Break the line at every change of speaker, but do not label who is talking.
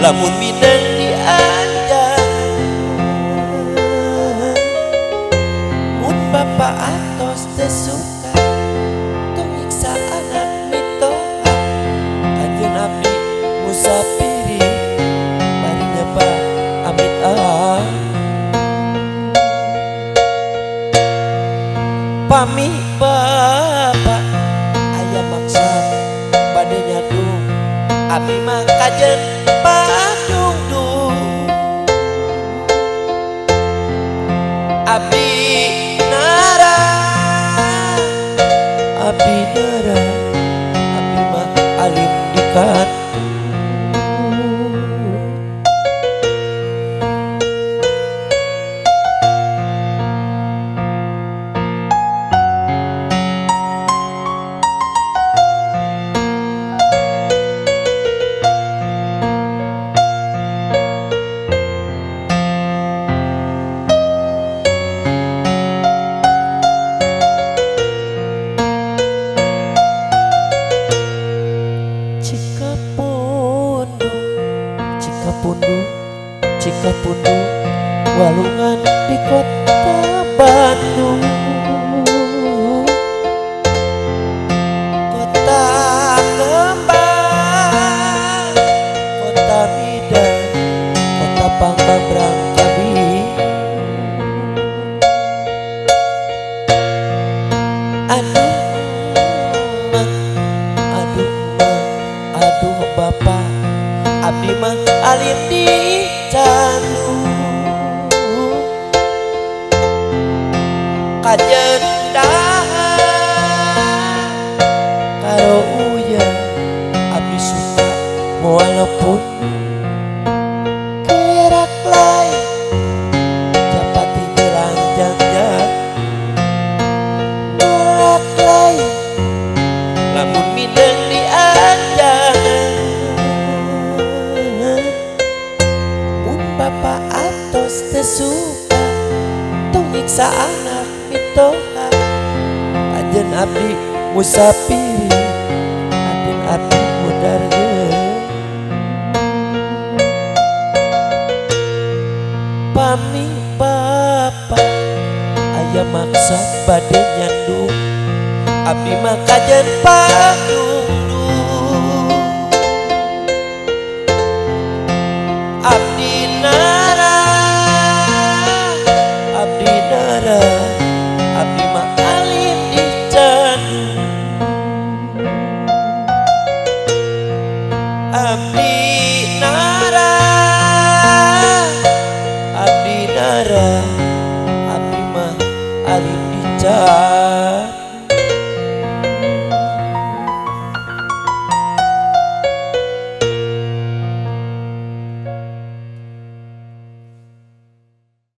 lamun mineng dianjang mun bapak atos teu suka tong nyiksa anak mitoha anjeun abdi musafiri bari nyoba amit pami bapak aya maksa bade nyadung abdi mah kajen padungdung abdi nara abdi mah alim dikat Cikapundu walungan di kota Bandung kota kembang kota bidan kota pangbangrang kami aduh bapak abdi mah alim di Candu kajen dahan karo uya abdi suka walaupun gerak lain japati jelanjang gerak lain lamun mineng dianjang bapak atos teu suka tong nyiksa anak mitoha anjeun abdi musafiri anjeun abdi mudargeun pami bapak aya maksa bade nyandung abdi mah kajen padu